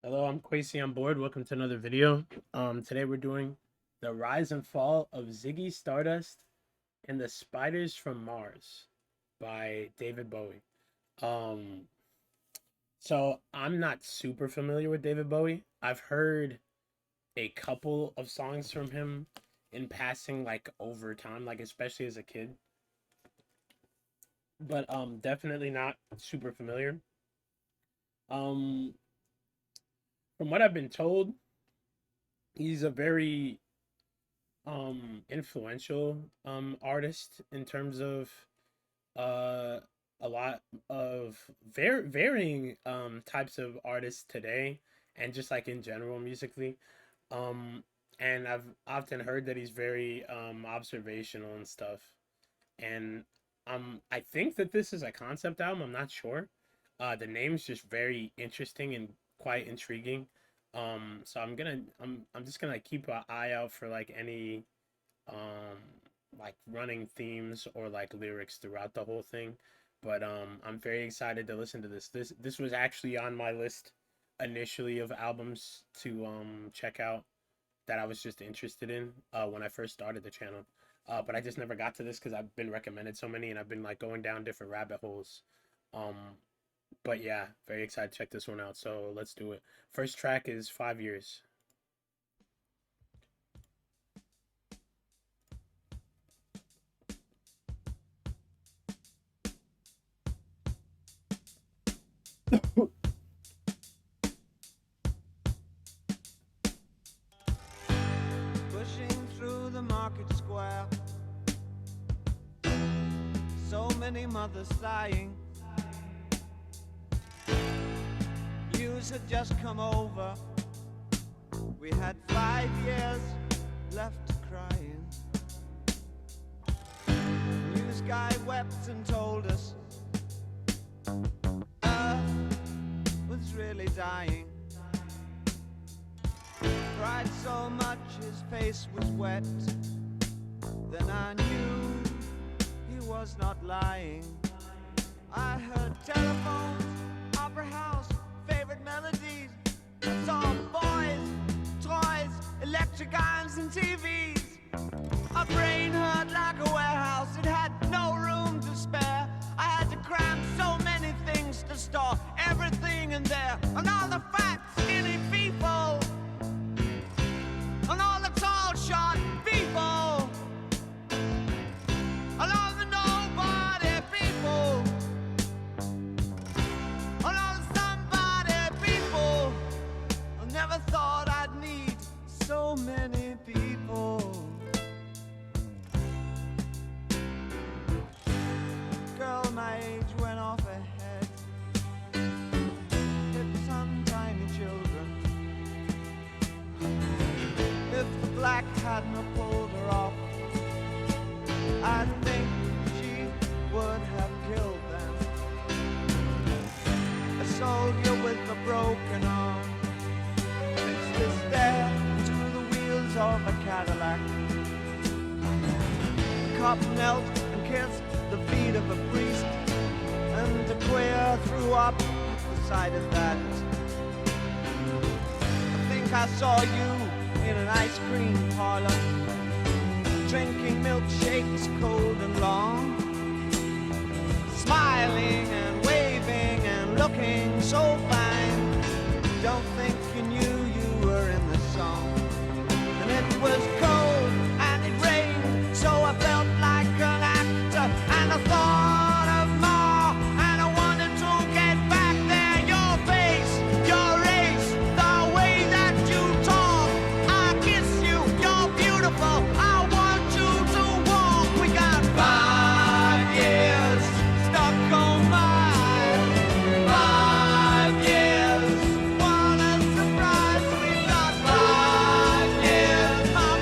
Hello, I'm Quasi on board. Welcome to another video. Today we're doing the rise and fall of Ziggy Stardust and the Spiders from Mars by David Bowie. Um, so I'm not super familiar with David Bowie. I've heard a couple of songs from him in passing, like over time, like especially as a kid, but definitely not super familiar. Um, from what I've been told, he's a very influential artist in terms of uh a lot of varying types of artists today, and just like in general musically. um and I've often heard that he's very observational and stuff, and I think that this is a concept album. I'm not sure. The name's just very interesting and quite intriguing. So I'm just gonna keep an eye out for like any um like running themes or like lyrics throughout the whole thing. But I'm very excited to listen to this. This was actually on my list initially of albums to check out, that I was just interested in when I first started the channel. But I just never got to this because I've been recommended so many and I've been like going down different rabbit holes. Um, but yeah, very excited to check this one out. So let's do it. First track is 5 Years. Pushing through the market square, so many mothers sighing. News had just come over. We had 5 years left crying. News guy wept and told us Earth was really dying. Cried so much his face was wet. Then I knew he was not lying. I heard telephones, opera house, favorite melodies. I saw boys, toys, electric irons and TVs. My brain hurt like a warehouse, it had no room to spare. I had to cram so many things to store everything in there. And all the fat, skinny people, and all the tall, short people, and all the nobody people, and all the somebody people. I never thought I'd need so many people. Girl my age went off ahead, hit some tiny children. If the black hadn't have pulled her off, I think she would have killed them. A soldier with a broken arm fixed his stare to the wheels of a Cadillac. The cop knelt and kissed the feet of a priest, and a queer threw up the sight of that. I think I saw you in an ice cream parlor, drinking milkshakes cold and long, smiling and waving and looking so fine. Don't think you knew you were in the song. And it was cold and it rained, so I felt like an actor, and I thought of more, and I wanted to get back there. Your face, your race, the way that you talk, I kiss you, you're beautiful, I want you to walk. We got 5 years stuck on my 5 years. What a surprise, we got 5 years. My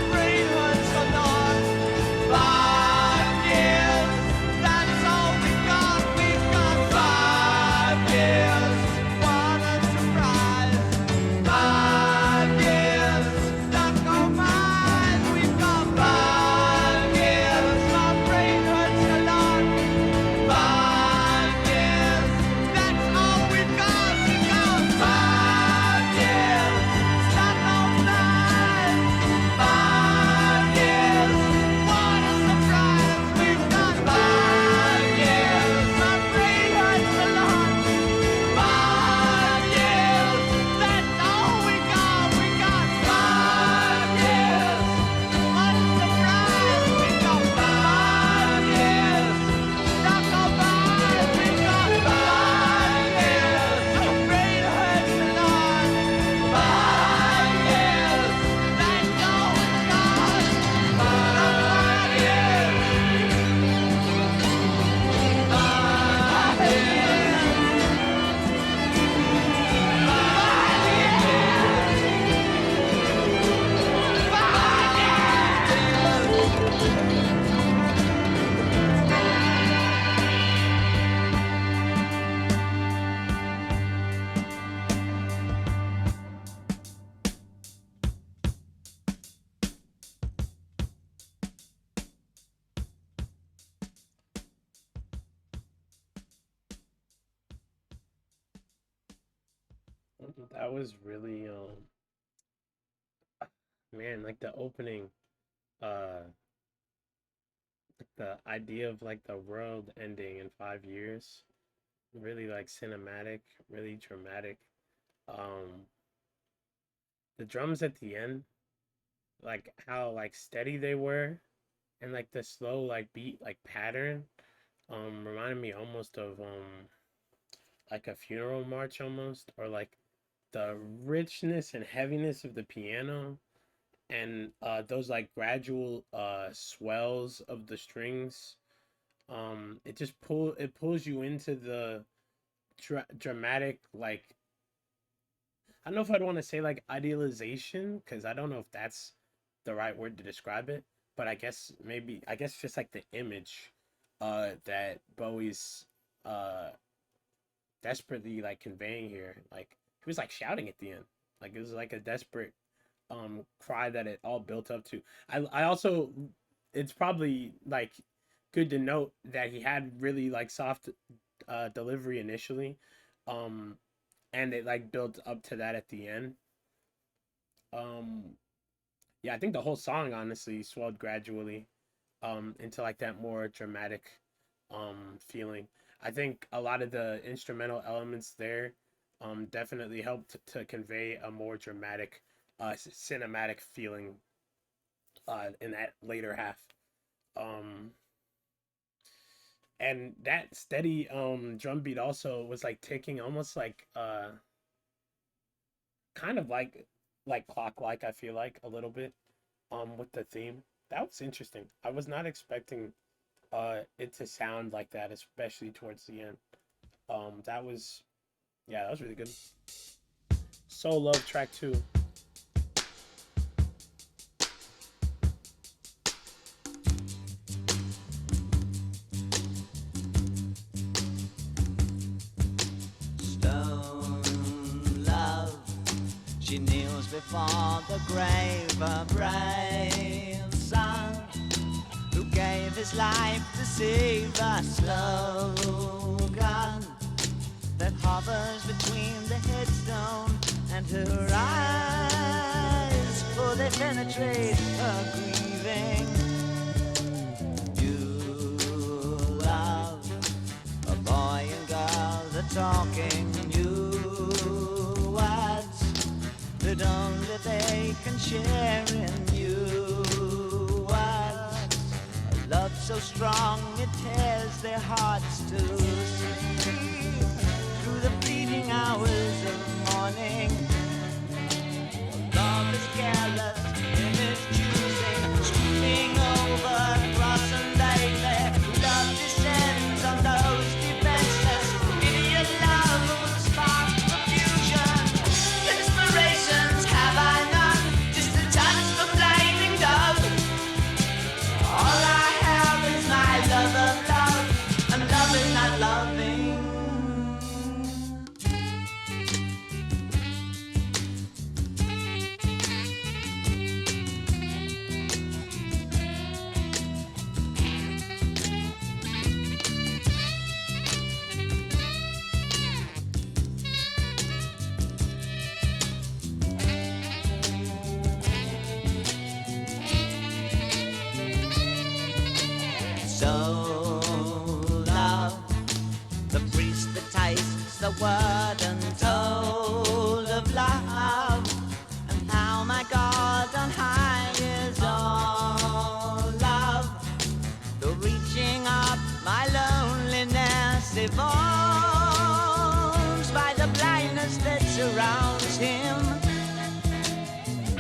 That was really man, like the opening, uh the idea of like the world ending in 5 years, really like cinematic, really dramatic. Um the drums at the end, like how like steady they were, and like the slow like beat like pattern, reminded me almost of like a funeral march almost, or like the richness and heaviness of the piano, and those like gradual swells of the strings. It pulls you into the dramatic, like, I don't know if I'd want to say like idealization, because I don't know if that's the right word to describe it, but I guess just like the image that Bowie's uh desperately like conveying here. Like he was like shouting at the end. Like it was like a desperate cry that it all built up to. I also, it's probably like good to note that he had really like soft delivery initially, um and it like built up to that at the end. um yeah, I think the whole song honestly swelled gradually into like that more dramatic feeling. I think a lot of the instrumental elements there definitely helped to convey a more dramatic cinematic feeling in that later half. Um and that steady drum beat also was like ticking, almost like kind of like clock like, I feel like a little bit with the theme. That was interesting. I was not expecting it to sound like that, especially towards the end. That was, yeah, that was really good. Soul Love track 2. Stone love, she kneels before the grave, a brave son who gave his life to save a slogan that hovers between the headstone and her eyes, for they penetrate her grieving. You love a boy and girl, they're talking new words that only they can share in you. Words, a love so strong it tears their hearts to sleep through the fleeting hours of morning. Love is careless in its choosing, sweeping over cross and daily. Love descends on those defenseless. Idiot love will spark confusion. Inspirations have I none, just a touch of flaming dove. All I have is my love of love, and love is not loving. So love, the priest that tastes the word untold of love, and how my God on high is all love. The reaching up my loneliness evolves by the blindness that surrounds him.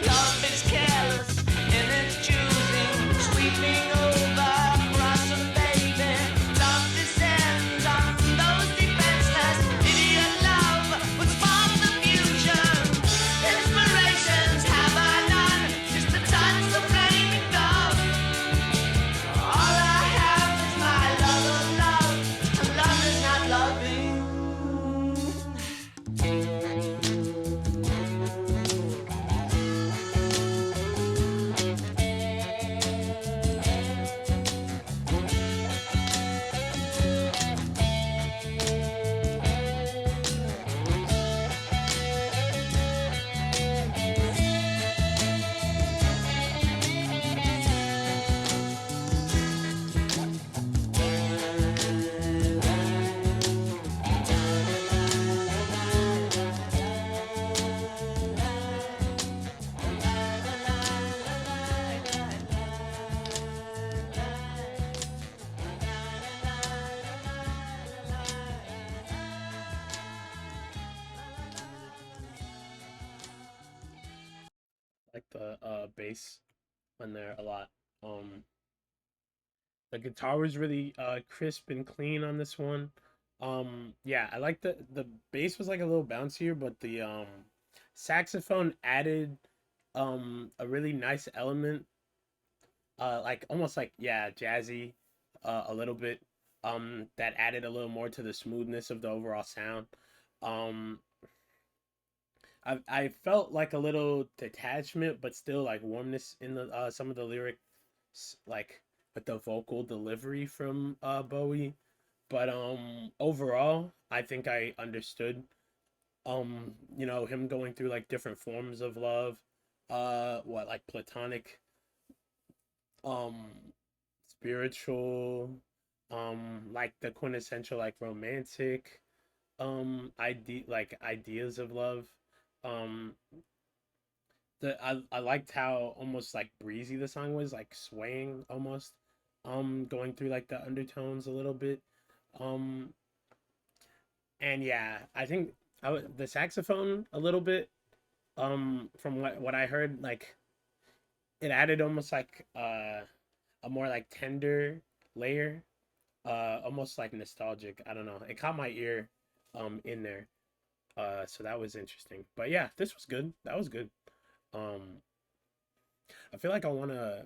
Love is careless in its choosing, sweeping over cross and baby. Love descends on those defenseless. Idiot love would spark the fusion. Inspirations have I none, just a touch of flaming dove. All I have is my love of love, and love is not loving. the bass on there a lot. The guitar was really crisp and clean on this one. Yeah, I like the bass was like a little bouncier, but the saxophone added a really nice element, like almost like, yeah, jazzy, a little bit. That added a little more to the smoothness of the overall sound. Um, I felt like a little detachment, but still like warmness in the some of the lyrics, like with the vocal delivery from Bowie. But overall, I think I understood him going through like different forms of love, what, like platonic, um spiritual, like the quintessential like romantic ideas of love. um I liked how almost like breezy the song was, like swaying almost, going through like the undertones a little bit. um and yeah, I think the saxophone a little bit, from what I heard, like it added almost like a more like tender layer, almost like nostalgic. I don't know, it caught my ear in there. So that was interesting. But yeah, this was good. That was good. um I feel like I want to,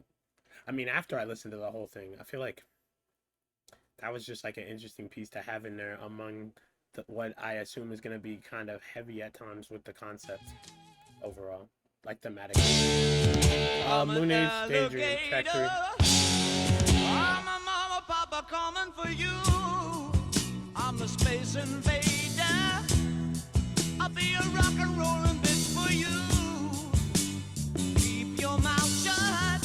I mean, after I listened to the whole thing, I feel like that was just like an interesting piece to have in there among what I assume is going to be kind of heavy at times with the concept overall, like thematic. I'm an Moonage, Daydream, track alligator. 3. I'm a mama, papa coming for you. I'm a space invader. I'll be a rock and rollin' bitch for you. Keep your mouth shut.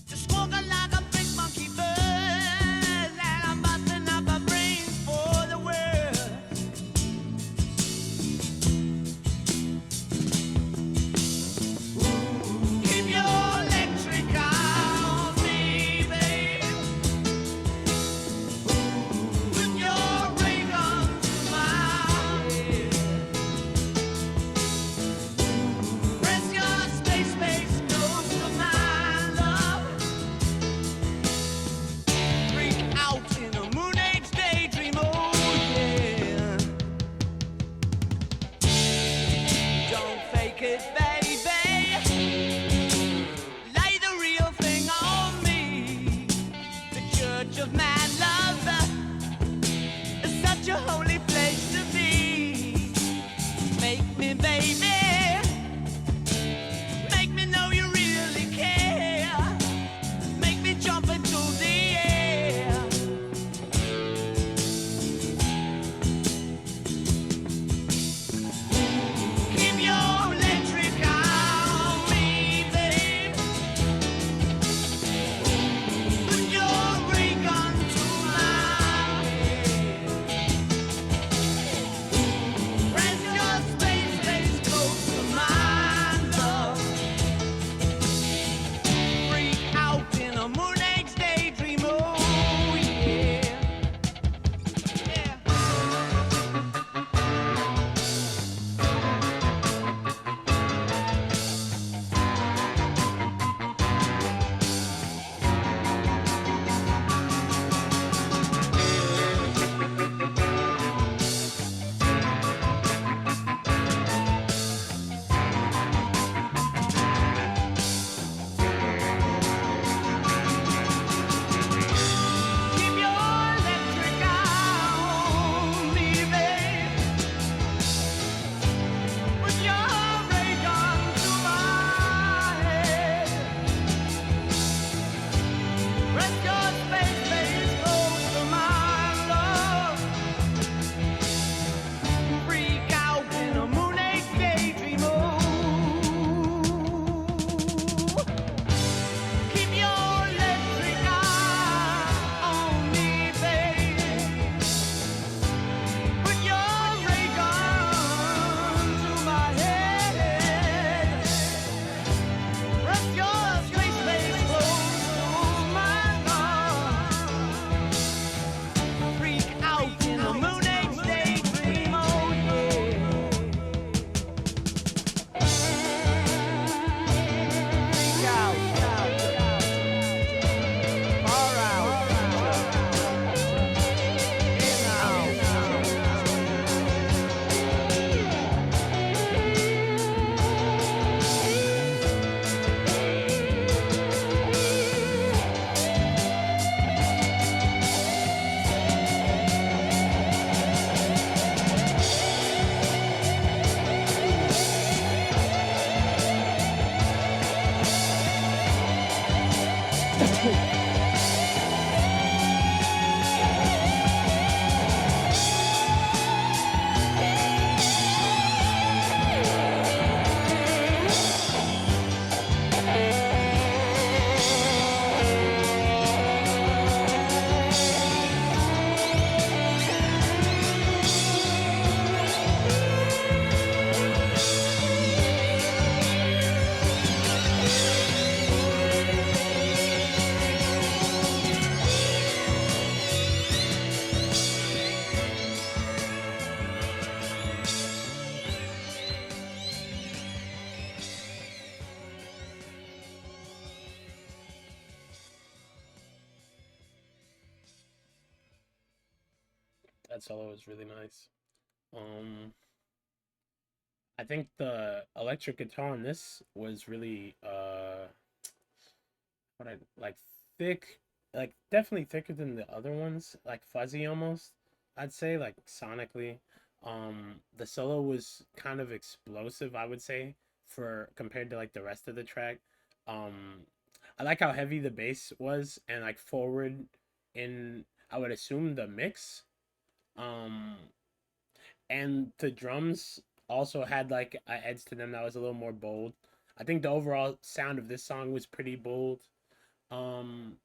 Just squawking like a big monkey bird. And I'm busting up my brains for the world. Keep your electric on me, babe. Put your ray gun to my head. Press your space close to my love. Freak out in a moonage daydream, oh yeah. Don't fake it, baby. Lay the real thing on me. The church of man love is such a holy place to be. Make me, baby. Make me know you really care. Make me jump into the air. Keep your electric on me, babe. Put your ray gun to my head. Press your space close That solo was really nice. Um, I think the electric guitar on this was really what I like thick, like definitely thicker than the other ones, like fuzzy almost. I'd say like sonically. The solo was kind of explosive, I would say, for compared to like the rest of the track. Um, I like how heavy the bass was and like forward in I would assume the mix. Um, and the drums also had like a edge to them that was a little more bold. I think the overall sound of this song was pretty bold. Um,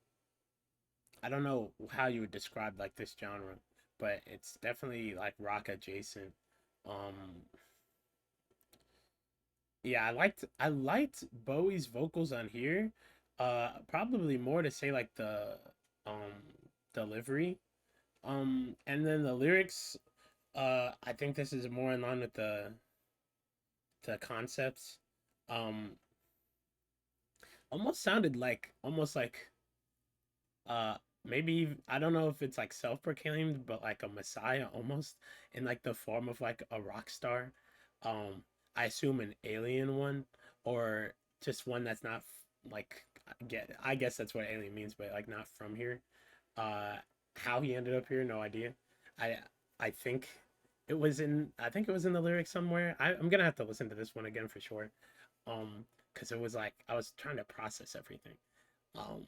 I don't know how you would describe like this genre, but it's definitely like rock adjacent. Um, yeah, I liked Bowie's vocals on here. Probably more to say like the delivery. And then the lyrics. I think this is more in line with the concepts. Um, almost like maybe I don't know if it's like self-proclaimed, but like a messiah almost in like the form of like a rock star. um I assume an alien one, or just one that's not like I guess that's what alien means, but like not from here. uh how he ended up here, no idea. I i think it was in i think it was in the lyrics somewhere. I'm gonna have to listen to this one again for sure. Because it was like I was trying to process everything. Um,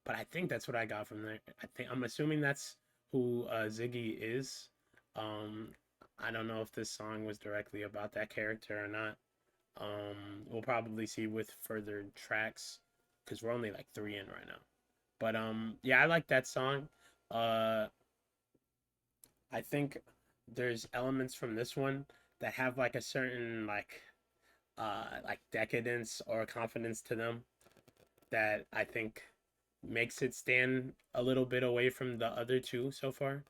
but I think that's what I got from there. I'm assuming that's who Ziggy is. Um, I don't know if this song was directly about that character or not. We'll probably see with further tracks because we're only like three in right now. But yeah, I like that song. Uh, I think there's elements from this one that have like a certain like decadence or confidence to them that I think makes it stand a little bit away from the other two so far.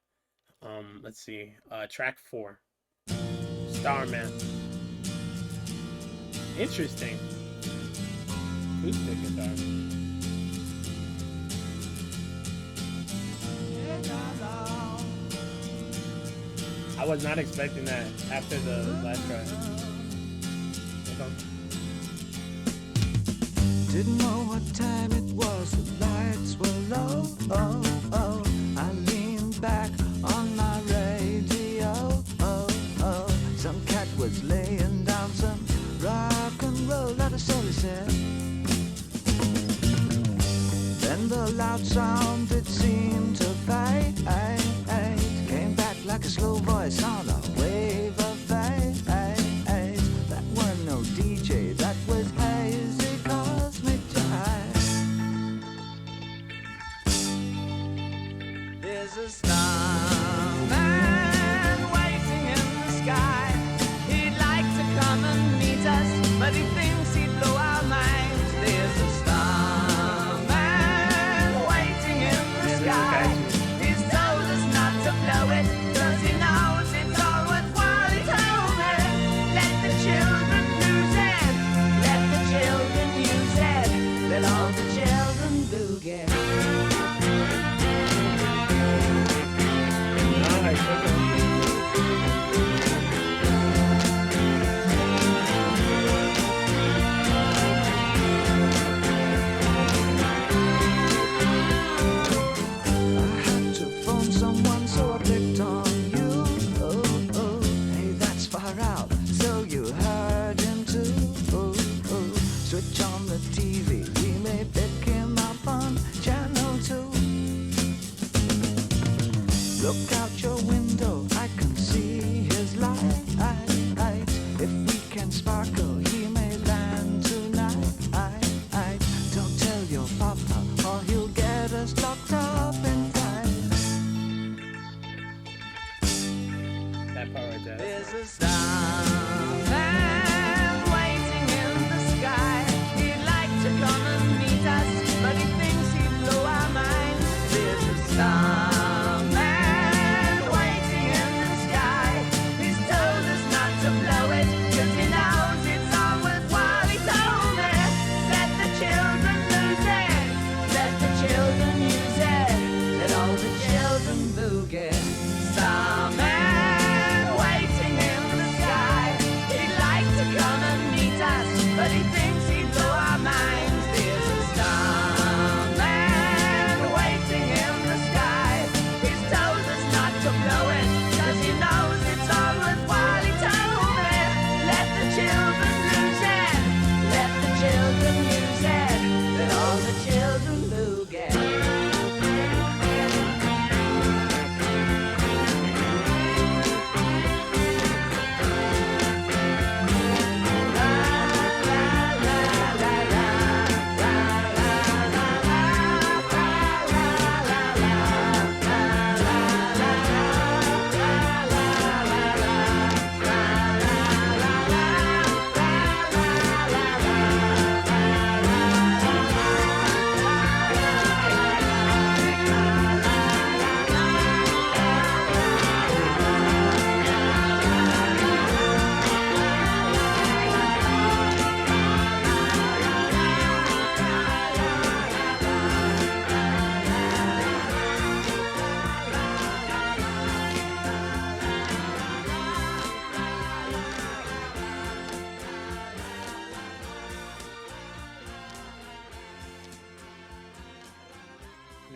Let's see. Track 4, Starman. Interesting. Acoustic guitar. I was not expecting that after the last track. Didn't know what time it was, the lights were low. Oh, oh. I leaned back on my radio. Oh, oh. Some cat was laying down some rock and roll, that is all he said. Then the loud sound, it seemed to fade. Came back like a slow voice on a wave of fade. That weren't no DJ, that was hazy cosmic jive. There's a starman waiting in the sky. He'd like to come and meet us, but he thinks he'd blow our minds. There's a starman waiting in the sky. He's told us not to blow it, 'cause he knows it's all worthwhile. He told me, let the children lose it, let the children use it, let all the children boogie. Nice. Okay. I had to phone someone, so I picked on you. Oh, oh, hey, that's far out, so you heard him too. Oh, oh, switch on the TV, we may pick him up on channel 2. Look out your window, I can see his light. If we can sparkle, he may land tonight. Don't tell your papa, or he'll get us locked up inside. That part right there. There's a starman waiting in the sky. He'd like to come and meet us, but he thinks he'd blow our minds. There's a starman waiting in the sky. He's told us not to blow it, 'cause he knows it's all worthwhile. He told me, let the children lose it, let the children use it, let all the children boogie. Starman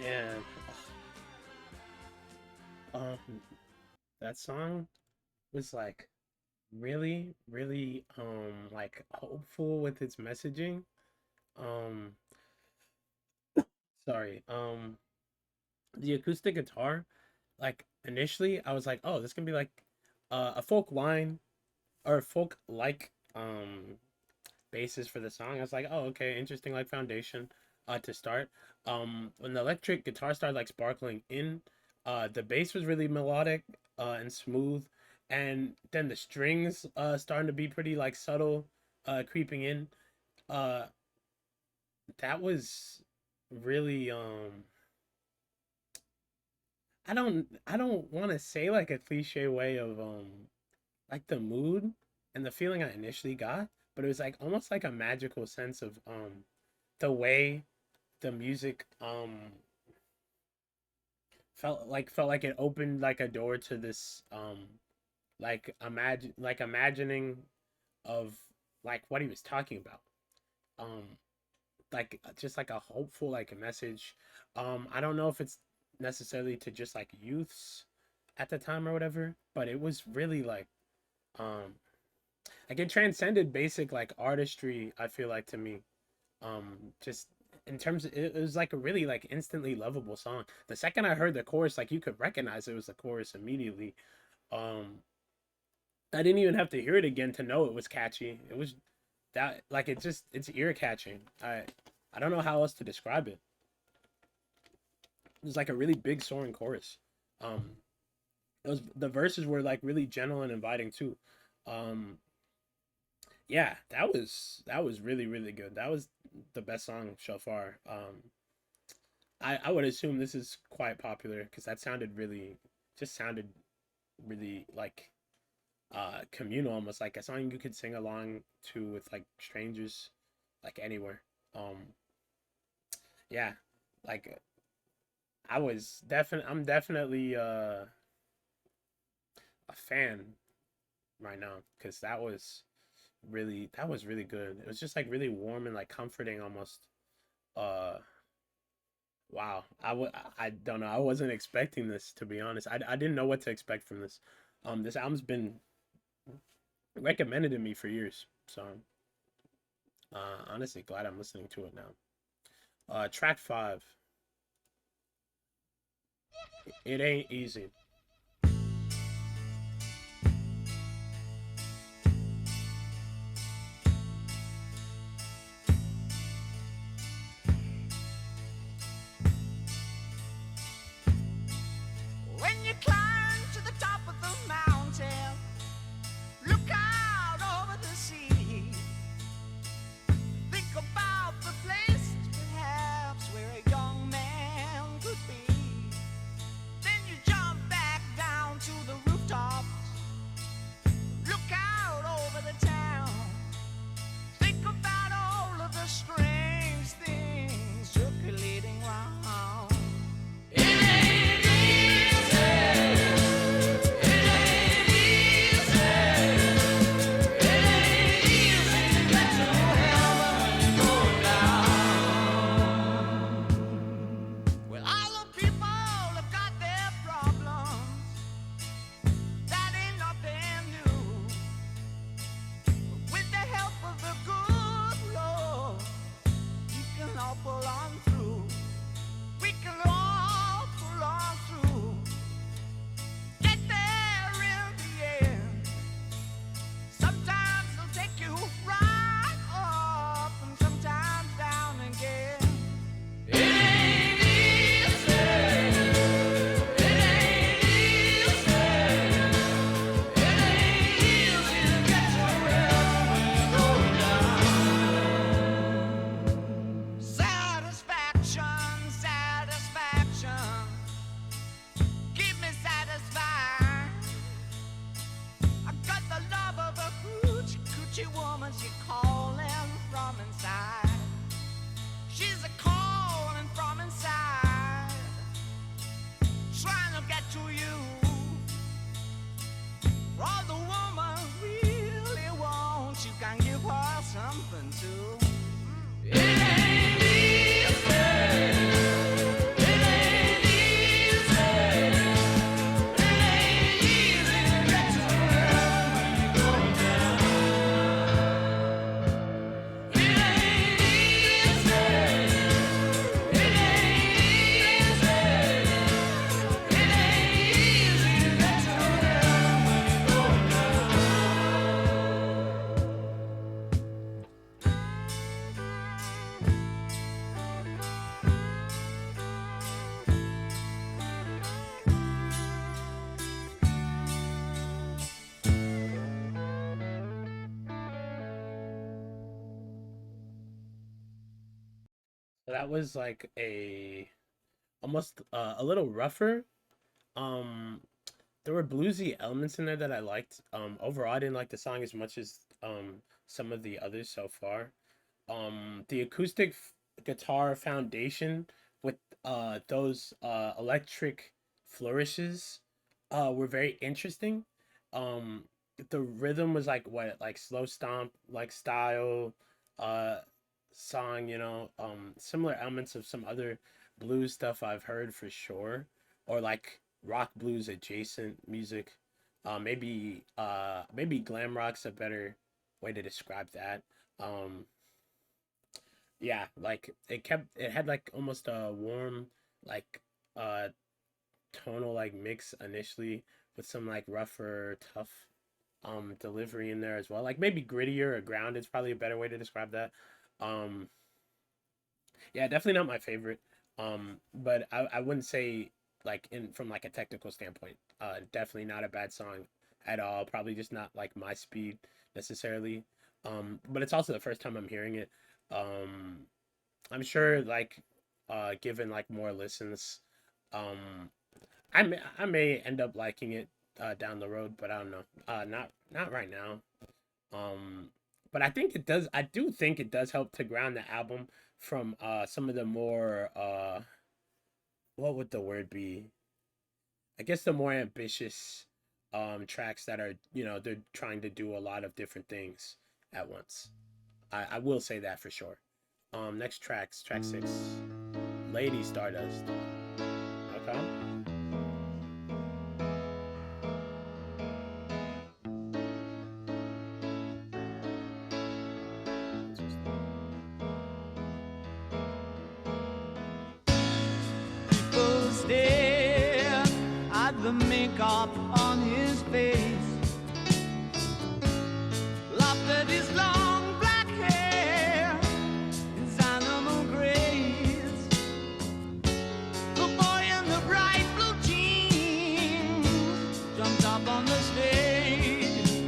And um, that song was like really, really like hopeful with its messaging. Um, sorry. The acoustic guitar, like initially I was like, oh, this can be like a folk line or folk like basis for the song. I was like, oh, okay, interesting, like foundation to start. When the electric guitar started like sparkling in, the bass was really melodic and smooth, and then the strings starting to be pretty like subtle, creeping in. Uh, that was really I don't want to say like a cliche way of like the mood and the feeling I initially got, but it was like almost like a magical sense of the way the music felt like it opened like a door to this like imagining of like what he was talking about. Um like just like a hopeful like message. I don't know if it's necessarily to just like youths at the time or whatever, but it was really um like it transcended basic like artistry, I feel like to me. Just in terms of, it was like a really like instantly lovable song. The second I heard the chorus, like you could recognize it was the chorus immediately. Um I didn't even have to hear it again to know it was catchy. It was that like it's ear catching. I don't know how else to describe it. It was like a really big soaring chorus. Um it was the verses were like really gentle and inviting too. Um yeah, that was really really good. That was the best song so far. I would assume this is quite popular because that sounded really just sounded really like communal, almost like a song you could sing along to with like strangers like anywhere. Yeah, like I'm definitely a fan right now because that was really good. It was just like really warm and like comforting almost. Uh wow. I don't know. I wasn't expecting this, to be honest. I didn't know what to expect from this. This album's been recommended to me for years. So honestly glad I'm listening to it now. Track 5. It ain't easy. When you climb to the top of the mountain, look out over the sea. Think about the place perhaps where a young man could be. Then you jump back down to the rooftops. Look out over the town. Think about all of the strange things circulating round. It ain't easy. It ain't easy. It ain't easy to get to heaven and go down. Well, all the people have got their problems. That ain't nothing new. With the help of the good Lord, we can all pull on through. We can all pull on through. Get there in the end. Sometimes they'll take you right up and sometimes down again. It ain't easy. It ain't easy. It ain't easy to get to heaven and go down. Satisfaction, satisfaction. Keep me satisfied. I got the love of a coochie coochie woman. She calling from inside. She's a calling from inside, trying to get to you. For all the woman really wants, you can give her something too. It ain't easy. It ain't that was like a almost a little rougher. Um, there were bluesy elements in there that I liked. Overall, I didn't like the song as much as some of the others so far. The acoustic guitar foundation with those electric flourishes were very interesting. Um, the rhythm was like what, like slow stomp like style uh song, similar elements of some other blues stuff I've heard for sure, or like rock blues adjacent music. Maybe glam rock's a better way to describe that. Um, yeah, like it had like almost a warm like uh tonal like mix initially with some like rougher tough delivery in there as well. Like maybe grittier or grounded is probably a better way to describe that. Um yeah, definitely not my favorite. But I wouldn't say like in from like a technical standpoint, definitely not a bad song at all. Probably just not like my speed necessarily. But it's also the first time I'm hearing it. Um I'm sure like given like more listens, um I may end up liking it down the road, but I don't know. Not right now. Um but I do think it does help to ground the album from some of the more what would the word be? I guess the more ambitious tracks that are, they're trying to do a lot of different things at once. I will say that for sure. Next tracks, track 6, Lady Stardust. Okay. People stare at the makeup on his face, laughed at his long black hair, his animal grace. The boy in the bright blue jeans jumped up on the stage.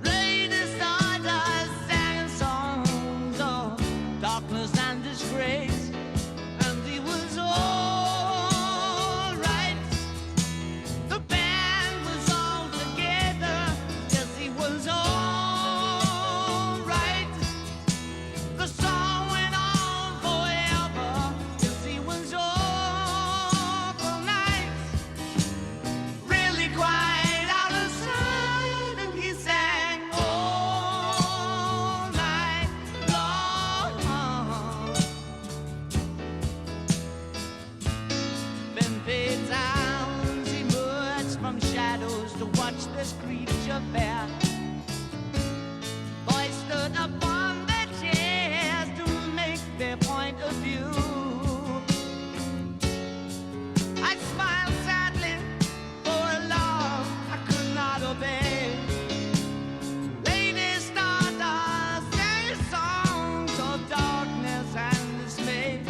Lady Stardust sang songs of darkness and disgrace, and he was all right. The band was all together, yes, he was all right. The song went on forever, yes, he was all night. Really quite out of sight, and he sang all night long. Then fades out, emerged from shadows to watch this creature fair. Boys stood upon their chairs to make their point of view. I smiled sadly for a love I could not obey. Lady Stardust sang songs of darkness and dismay,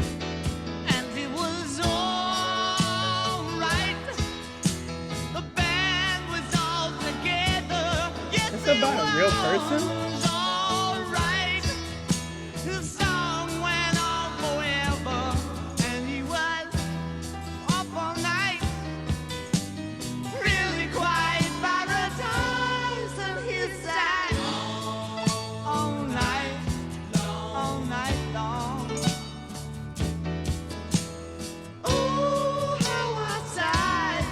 and it was all right. The band was all together, yes, It's it about a real person. was all right. The song went on forever, and he was up all night. Really quite paradise, and he sang all night long. Oh, how I sighed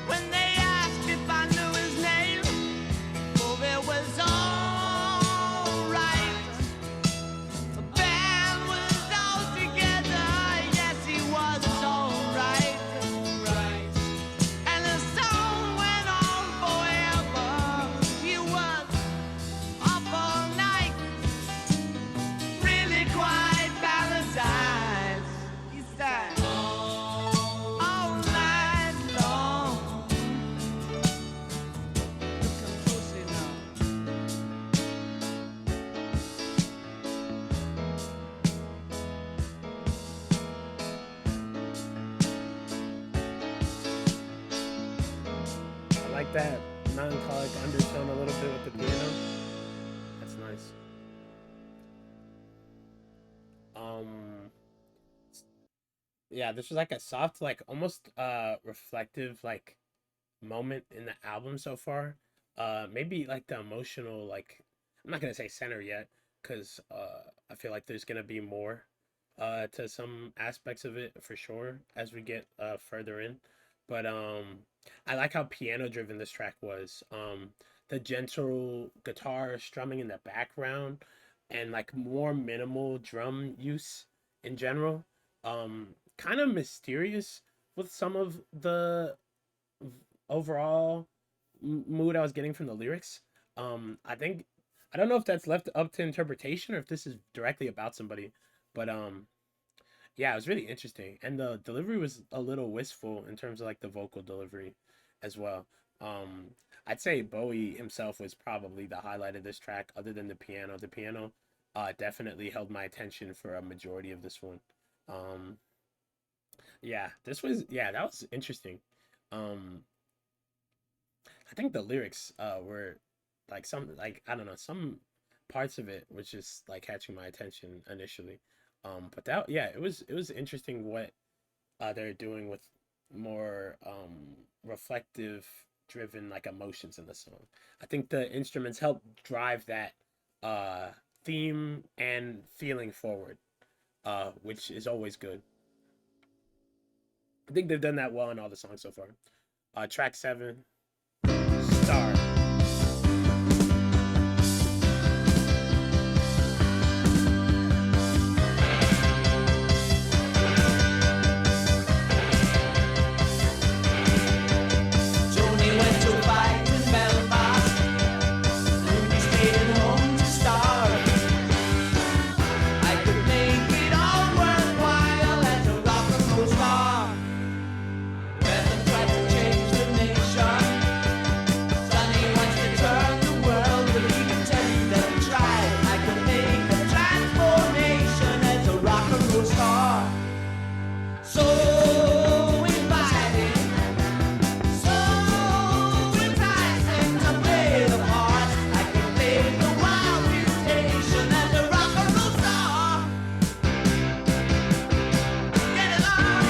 when they asked if I knew his name. For it was all right. The band was all together, yes, he was all right. And the song went on forever. He was up all night, really quite paradise. He sang all night long. Looking closely now. I like that melancholic undertone a little bit with the piano. That's nice. Um, Yeah, this was like a soft, like almost reflective like moment in the album so far. Maybe like the emotional, like I'm not gonna say center yet, because I feel like there's gonna be more to some aspects of it for sure as we get further in. But I like how piano driven this track was. The gentle guitar strumming in the background and like more minimal drum use in general. Kind of mysterious with some of the overall mood I was getting from the lyrics. I think I don't know if that's left up to interpretation or if this is directly about somebody, but yeah, it was really interesting, and the delivery was a little wistful in terms of like the vocal delivery as well. I'd say Bowie himself was probably the highlight of this track, other than the piano. The piano definitely held my attention for a majority of this one. Um, yeah, that was interesting. Um, I think the lyrics were like some like I don't know some parts of it was just like catching my attention initially. But that yeah, it was interesting what they're doing with more reflective driven like emotions in the song. I think the instruments help drive that uh theme and feeling forward, which is always good. I think they've done that well in all the songs so far. Track 7, Star. Tony went to fight in Belfast. He stayed at home to starve. I could make it all worthwhile as a rock and roll star. Brethren tried to change the nation. Sonny wants to turn the world, but he can tell you that he tried. I could make a transformation as a rock and roll star. So inviting, so enticing to play the part. I can play the wild mutation as a rock and roll star. Get it on,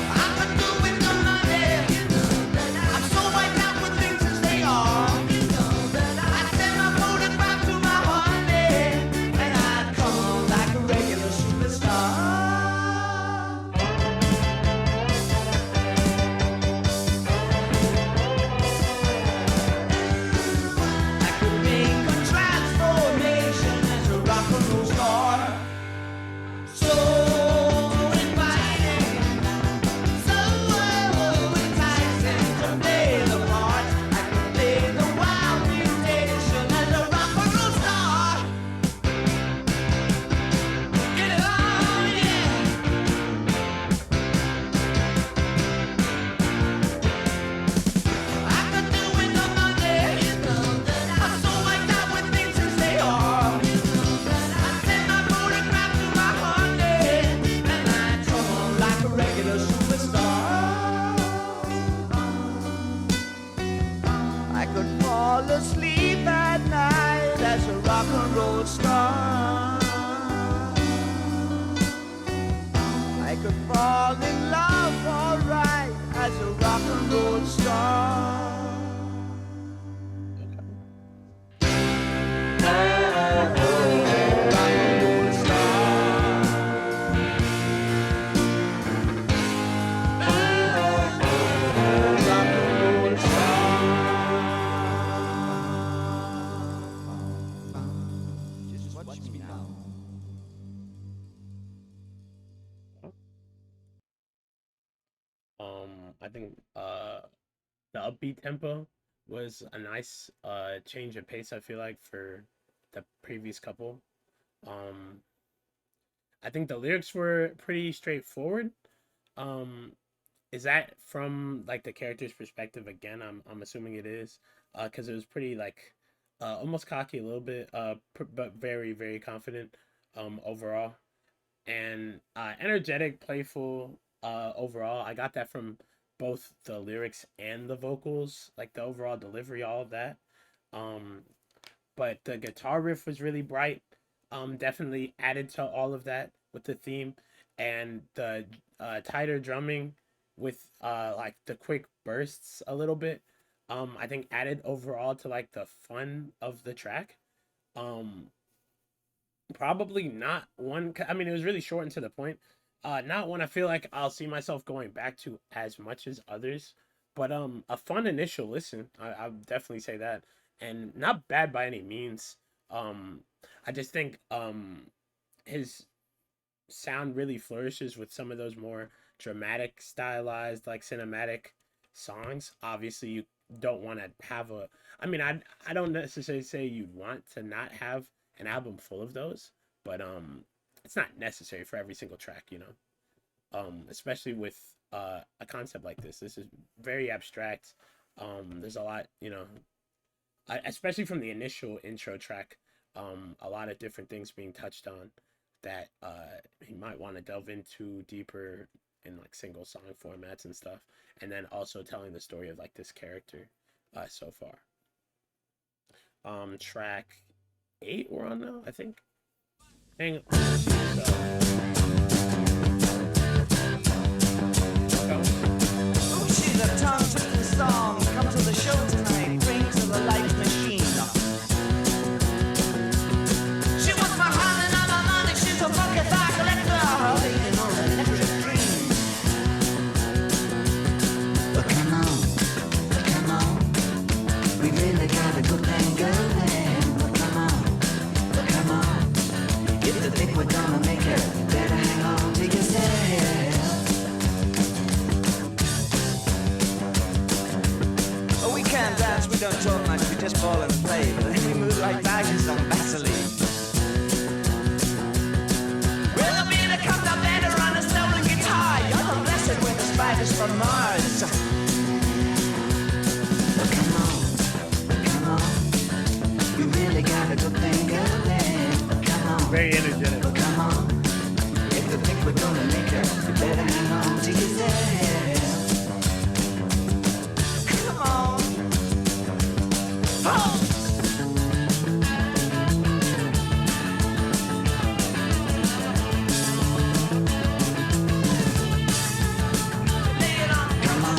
I could do with the money. I'm so wiped out with things as they are. I send my photograph to my honey, and I'd come on like a regular superstar. I could make a transformation as a rock and roll star. So inviting, so enticing to play the part. I could play the wild mutation as a rock and roll star. Get it on, yeah. I could do with the money. I'm so wiped out with things as they are. I send my photograph to my honey, and I come on like a regular superstar. I could fall asleep at night as a rock and roll star. I could fall in love alright as a rock and roll star. Rock and roll star. Rock and roll star. Just watch me now. I think the upbeat tempo was a nice change of pace. I feel like for the previous couple. Um, I think the lyrics were pretty straightforward. Um, is that from like the character's perspective again? I'm assuming it is, because it was pretty like almost cocky a little bit, but very confident overall, and energetic, playful overall. I got that from both the lyrics and the vocals, like the overall delivery, all of that. Um, but the guitar riff was really bright. Definitely added to all of that with the theme, and the tighter drumming with like the quick bursts a little bit. I think added overall to like the fun of the track. Um, Probably not one. I mean, it was really short and to the point. Not one I feel like I'll see myself going back to as much as others, but a fun initial listen. I'll definitely say that, and not bad by any means. Um, I just think his sound really flourishes with some of those more dramatic, stylized, like cinematic songs. Obviously, you don't want to have a. I mean, I don't necessarily say you'd want to not have an album full of those, but it's not necessary for every single track, you know. Especially with a concept like this. This is very abstract. There's a lot, you know, especially from the initial intro track. A lot of different things being touched on that you might want to delve into deeper in like single song formats and stuff, and then also telling the story of like this character so far. Track 8 we're on now, I think. Hang on. Oh, she's a tongue-twisting song. Come to the show tonight. Bring to the light machine. She wants my hand and all my money. She's a funky thought collector. Waiting on an electric dream. But come on. We really got a good thing going. But come on. If you think we're gonna make it, better hang on to yourself. Oh, we can't dance, we don't talk much, we just fall and play. But then we move like badges on Vaseline. Well, the beat comes up better on a stolen guitar. You're the blessed with the spiders from Mars. But come on. You really got a good thing going. But come on. Very energetic. But come on. If you think we're gonna make it, you better hang on to yourself. Come on. Oh! Lay it on. Come on.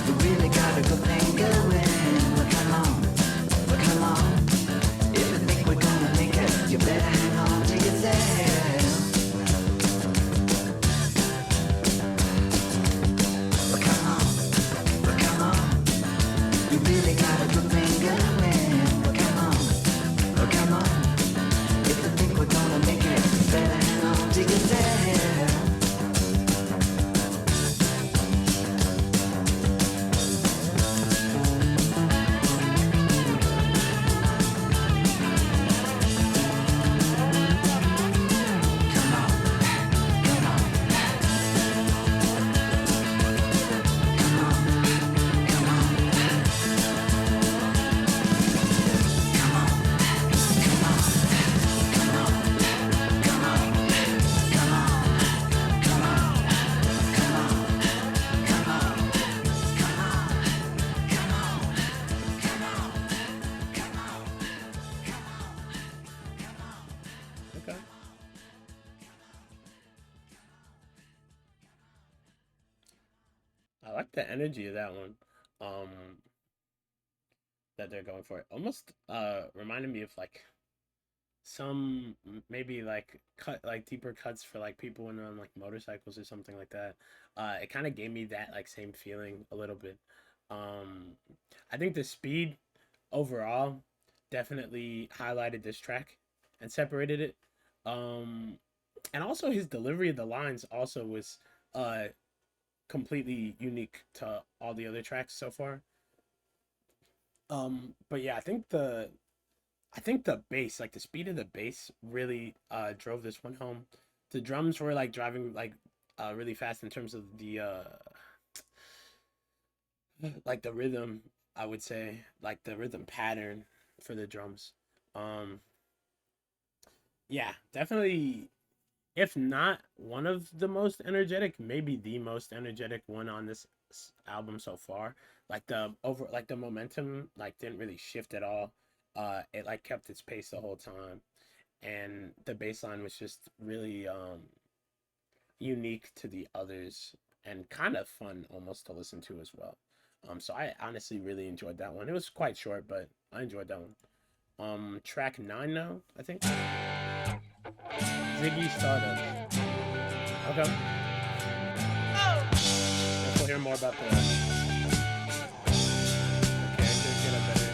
You really got a good thing going. But come on. If you think we're gonna make it, you better hang on to yourself. But come on. You really got a good thing going. But come on. If you think we're gonna make it, you better hang on to yourself. Okay. I like the energy of that one. That they're going for. It almost reminded me of like some maybe like cut like deeper cuts for like people when they're on like motorcycles or something like that. It kind of gave me that like same feeling a little bit. Um I think the speed overall definitely highlighted this track and separated it. Um and also his delivery of the lines also was uh completely unique to all the other tracks so far. But yeah, I think the bass, like the speed of the bass really drove this one home. The drums were like driving like really fast in terms of the like the rhythm, I would say, like the rhythm pattern for the drums. Um yeah, definitely, if not one of the most energetic, maybe the most energetic one on this album so far. Like the momentum like didn't really shift at all. It like kept its pace the whole time, and the bass line was just really unique to the others and kind of fun almost to listen to as well. So I honestly really enjoyed that one. It was quite short, but I enjoyed that one. Track 9 now, I think. Ziggy Stardust. Okay. Guess we'll hear more about the characters get a better.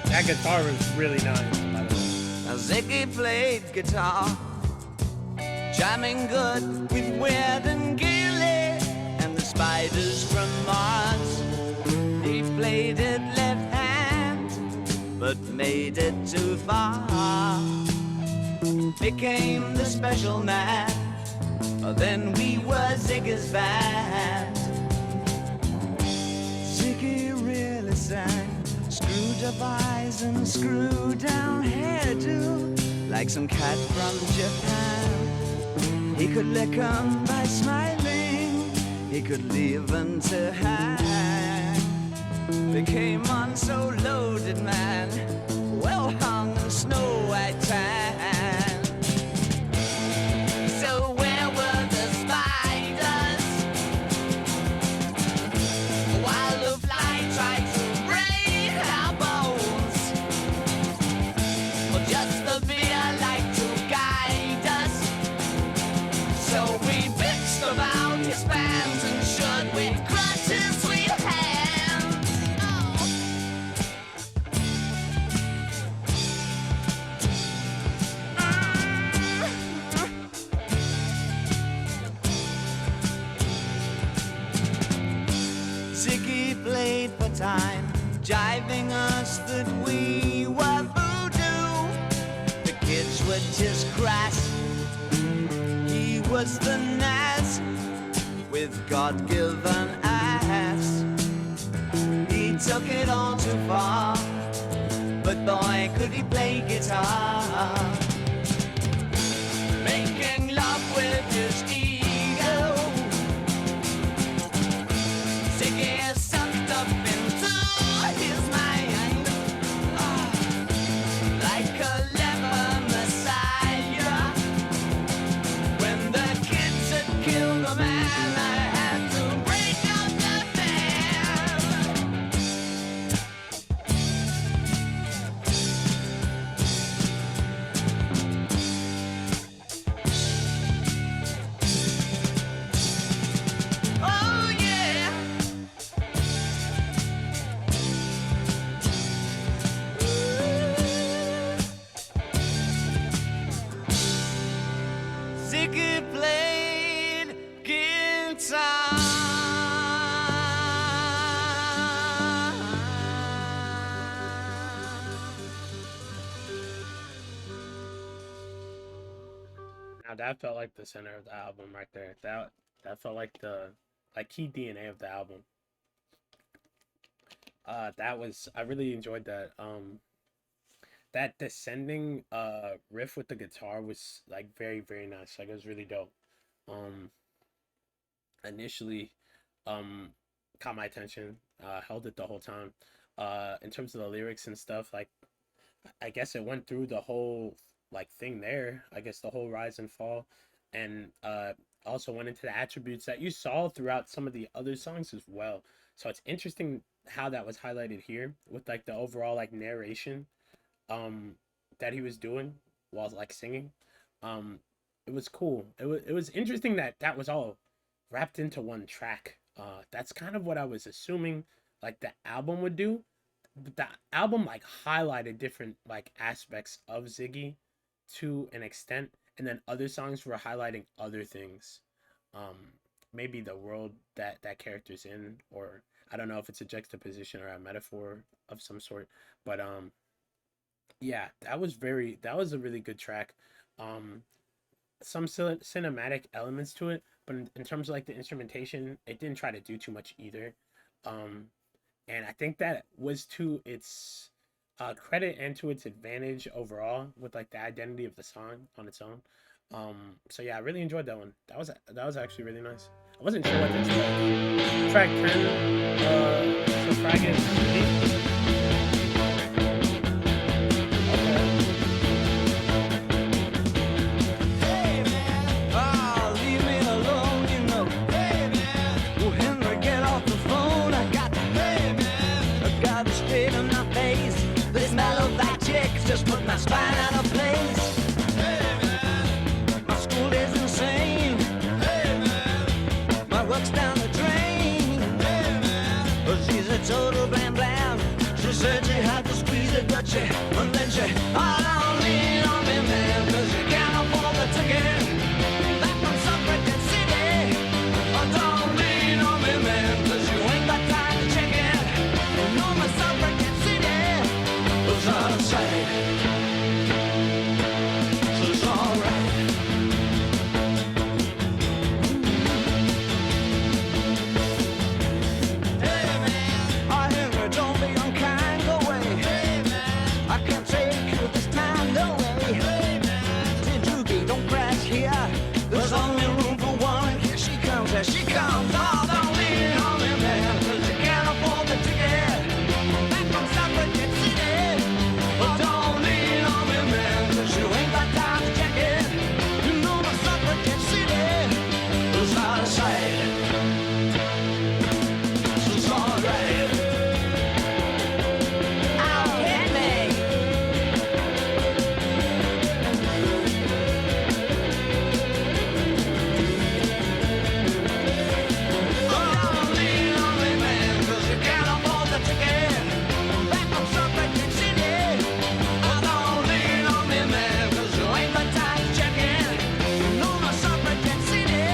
That guitar was really nice, by the way. Now Ziggy played guitar, jamming good with Weird and Gilly and the Spiders from Mars. He played it left hand, but made it too far. Became the special man, then we were Ziggy's band. Ziggy really sang, screwed up eyes and screwed down hairdo, like some cat from Japan. He could lick 'em by smiling, he could leave 'em to hang. They came on so loaded, man, well hung in snow white tan. So where were the spiders while the fly tried to break our bones? Well, just the beer like to guide us. So we bitched about his fans and should we crush his sweet hands. Oh. Ziggy played for time, jiving us that we were voodoo. The kids were just crass, he was the Nas with God-given ass. He took it all too far, but boy could he play guitar. Making love with his ego, Ziggy sucked up into his mind, like a leper messiah. When the kids had killed a man, I had to break up the band. Oh yeah. Ziggy played guitar. Now that felt like the center of the album right there. That felt like the like key DNA of the album. That was I really enjoyed that. That descending riff with the guitar was like very nice. Like it was really dope. Um, Initially, um, caught my attention. Held it the whole time. In terms of the lyrics and stuff, like I guess it went through the whole like thing there. I guess the whole rise and fall, and also went into the attributes that you saw throughout some of the other songs as well. So it's interesting how that was highlighted here with like the overall like narration um that he was doing while like singing. Um, it was cool. It was interesting that that was all wrapped into one track. That's kind of what I was assuming like the album would do, but the album like highlighted different like aspects of Ziggy to an extent, and then other songs were highlighting other things. Um, Maybe the world that that character's in, or I don't know if it's a juxtaposition or a metaphor of some sort. But yeah, that was a really good track. Um, some cinematic elements to it, but in terms of like the instrumentation, it didn't try to do too much either. Um, and I think that was to its credit and to its advantage overall with like the identity of the song on its own. So yeah, I really enjoyed that one. That was actually really nice. I wasn't sure what to expect. Track 10, Suffragette City. Okay. Hey man, oh, leave me alone, you know. Hey man, oh Henry, get off the phone. I got, hey man, I got to straighten my face. This mellow that chick just put my spine out of place. Hey man, my school is insane. Hey man, my work's down the drain. Hey man, but she's a total blam blam. She said she had to squeeze it, but she, and then she, oh, don't lean on me, man, 'cause you can't afford the ticket. Back from Suffragette City. Oh, don't lean on me, man, 'cause you ain't got time to check it. You know my Suffragette City was out of sight. So it's alright. Hey man, I hear it, don't be unkind, go away. Hey man, I can't take you this time, no way. Hey man, did you be, don't crash here. There's only room for one. Here she comes. Oh, don't lean on me, man, 'cause you can't afford the ticket. Back from Suffragette City. Oh, don't lean on me, man, 'cause you ain't got time to check it. You know the Suffragette City is out of sight. So it's alright. Oh, hit me. Don't lean on me, man, 'cause you can't afford the ticket. Back from Suffragette City. Oh, don't lean on me, man, 'cause you ain't got time to check it. You know my Suffragette City.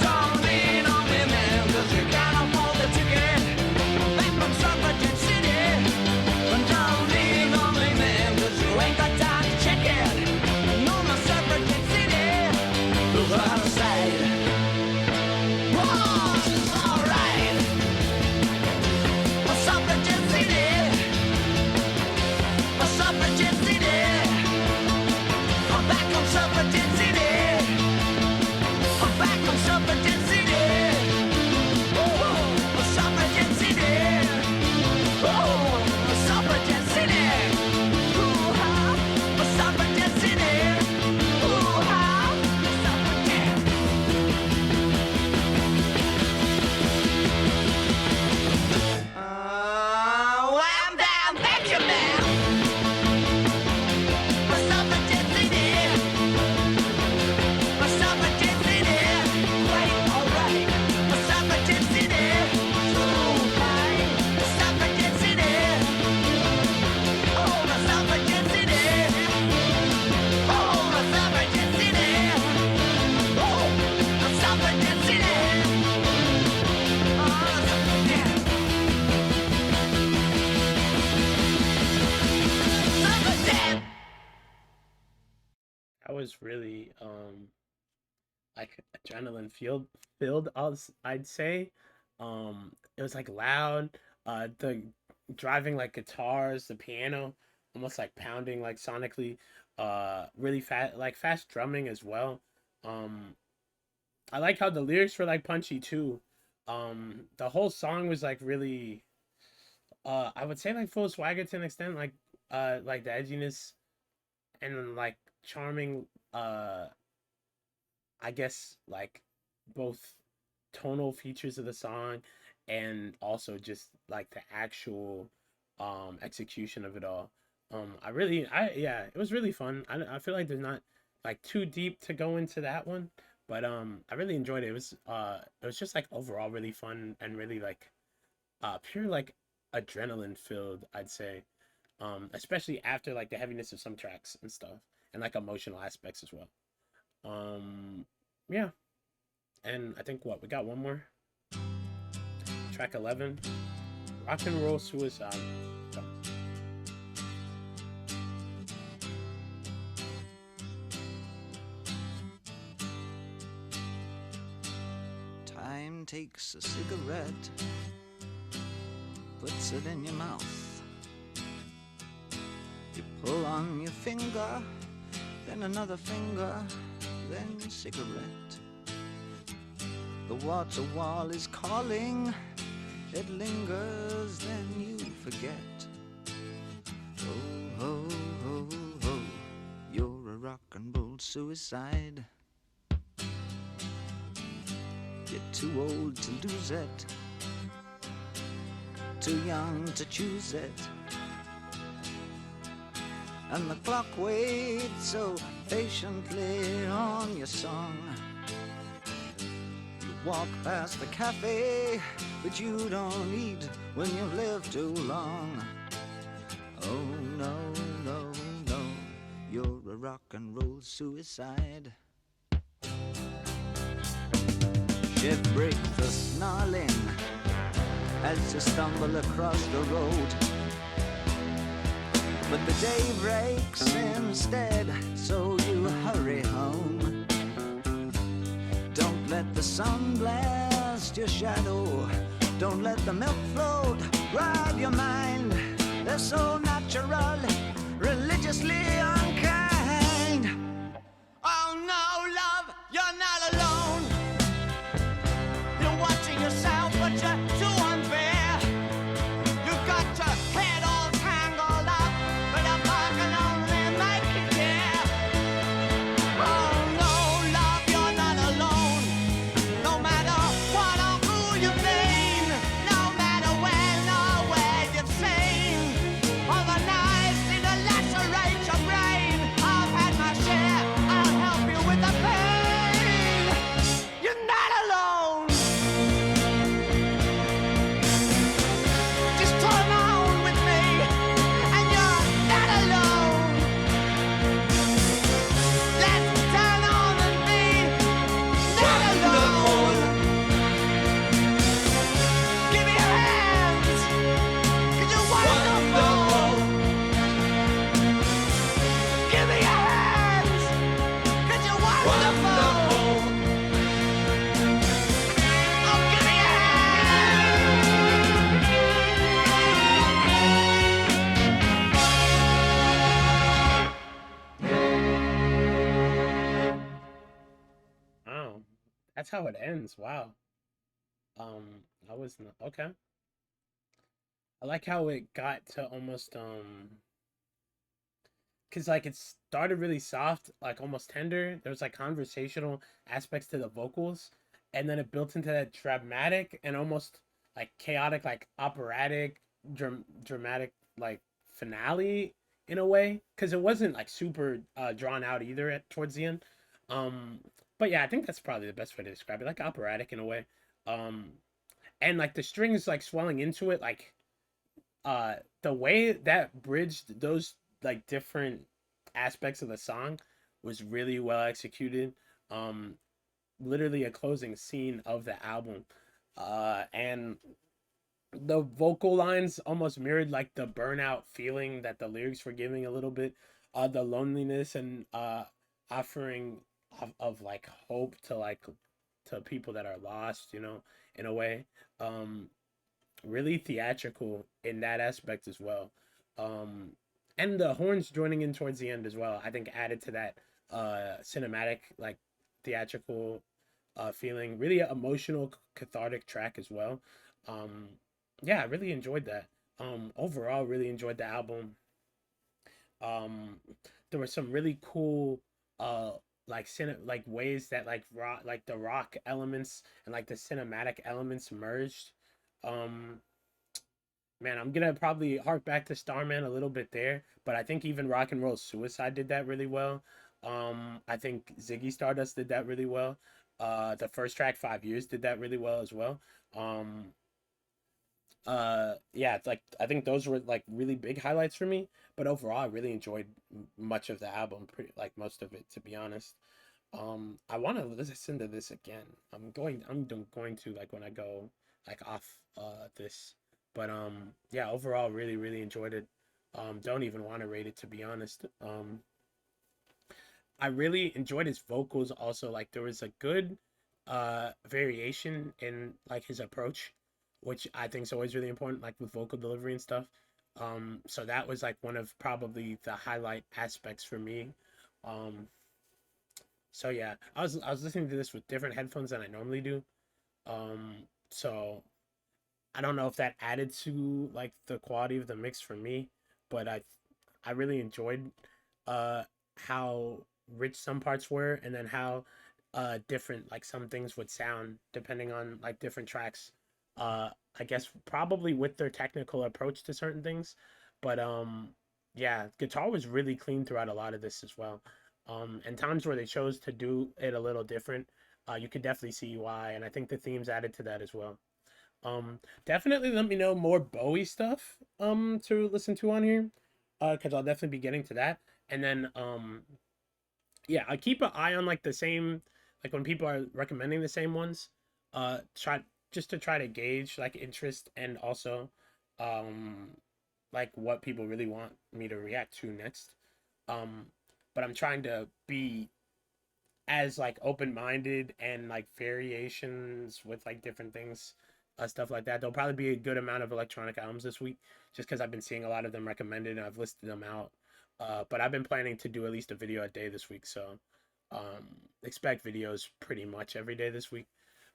Don't lean on me, man, 'cause you can't afford the ticket. Back from Suffragette City. And don't lean on me, man, 'cause you ain't got time to check it. You know my Suffragette City is out of sight. Whoa, it's alright. My Suffragette City. My Suffragette City. I'm back from Suffragette City. I'm back from Suffragette City. Oh, my Suffragette City. Oh, my Suffragette City. Ooh-ha, my Suffragette City. Ooh-ha, my Suffragette. Wham down, Benjamin. My Suffragette City. My Suffragette City. Right, alright. My Suffragette City. Alright. My Suffragette City. Oh, my Suffragette City. Oh, my Suffragette City. Oh, my Suffragette City. Oh, yeah. Suffragette. That was really like adrenaline filled, I'd say. It was like loud, the driving like guitars, the piano almost like pounding like sonically, really fast, like fast drumming as well. um I like how the lyrics were like punchy too. The whole song was like really, I would say like full swagger to an extent, like the edginess and like charming, I guess like both tonal features of the song and also just like the actual execution of it all. I yeah, it was really fun. I feel like there's not like too deep to go into that one, but I really enjoyed it. It was just like overall really fun and really like pure like adrenaline filled, I'd say. Especially after like the heaviness of some tracks and stuff and like emotional aspects as well. Um yeah, and I think what we got one more track 11, Rock and Roll Suicide. Go. Time takes a cigarette, puts it in your mouth, pull on your finger, then another finger, then cigarette. The water wall is calling, it lingers, then you forget. Oh, ho, ho, ho, you're a rock and roll suicide. You're too old to lose it, too young to choose it. And the clock waits so patiently on your song. You walk past the cafe, but you don't eat when you've lived too long. Oh no, no, no, you're a rock and roll suicide. Ship breaks the snarling as you stumble across the road. But the day breaks instead, so you hurry home. Don't let the sun blast your shadow. Don't let the milk float rob your mind. They're so natural, religiously unkind. Oh no, love, you're not alone. You're watching yourself, but you're too unfair. You've got your head all tangled up, but a bug can only make you dare. Oh no, love, you're not alone. No matter what or who you blame, no matter when or where you've seen, all the knives seem to lacerate your brain. I've had my share, I'll help you with the pain. You're not alone. Just turn on with me, and you're not alone. Let's turn on and be not alone. Give me your hands, 'cause you're wonderful. Give me your hands, 'cause you're wonderful. Oh, give me your Oh, that's how it ends. Wow. I was not okay. I like how it got to almost cause like it started really soft, like almost tender. There was like conversational aspects to the vocals, and then it built into that dramatic and almost like chaotic, like operatic, dramatic like finale in a way. Cause it wasn't like super drawn out either at towards the end. Um, but yeah, I think that's probably the best way to describe it, like operatic in a way. Um, and like the strings like swelling into it, like the way that bridged those like different aspects of the song was really well executed. um Literally a closing scene of the album. And the vocal lines almost mirrored like the burnout feeling that the lyrics were giving a little bit. The loneliness and offering of like hope to like to people that are lost, you know, in a way. um really theatrical in that aspect as well. Um, and the horns joining in towards the end as well, I think added to that cinematic, like theatrical feeling. Really emotional, cathartic track as well. Um, yeah, I really enjoyed that. Overall, really enjoyed the album. Um, there were some really cool like like ways that like rock like the rock elements and like the cinematic elements merged. Um, Man, I'm gonna probably hark back to Starman a little bit there, but I think even Rock and Roll Suicide did that really well. I think Ziggy Stardust did that really well. The first track, 5 Years, did that really well as well. Um, yeah, it's like I think those were like really big highlights for me. But overall, I really enjoyed much of the album, pretty like most of it, to be honest. I want to listen to this again. I'm going to like when I go like off this. But yeah, overall really enjoyed it. Don't even want to rate it, to be honest. I really enjoyed his vocals also. Like there was a good variation in like his approach, which I think is always really important, like with vocal delivery and stuff. So that was like one of probably the highlight aspects for me. Um, so yeah, I was listening to this with different headphones than I normally do. So I don't know if that added to like the quality of the mix for me, but I really enjoyed uh how rich some parts were, and then how different like some things would sound depending on like different tracks. Uh I guess probably with their technical approach to certain things, but yeah, guitar was really clean throughout a lot of this as well. And times where they chose to do it a little different, you could definitely see why, and I think the themes added to that as well. Definitely let me know more Bowie stuff to listen to on here, because I'll definitely be getting to that. And then yeah, I keep an eye on like the same, like when people are recommending the same ones, try just to try to gauge like interest, and also um like what people really want me to react to next. Um, but I'm trying to be as like open-minded and like variations with like different things, stuff like that. There'll probably be a good amount of electronic albums this week, just because I've been seeing a lot of them recommended and I've listed them out. But I've been planning to do at least a video a day this week, so expect videos pretty much every day this week.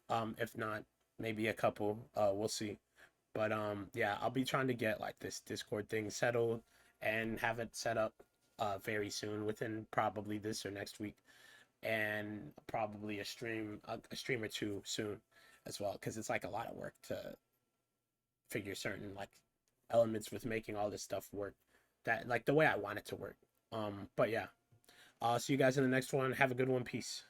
If not, maybe a couple. We'll see. But yeah, I'll be trying to get like this Discord thing settled and have it set up very soon, within probably this or next week, and probably a stream or two soon as well, because it's like a lot of work to figure certain like elements with making all this stuff work, that like the way I want it to work. But yeah, I'll see you guys in the next one. Have a good one. Peace.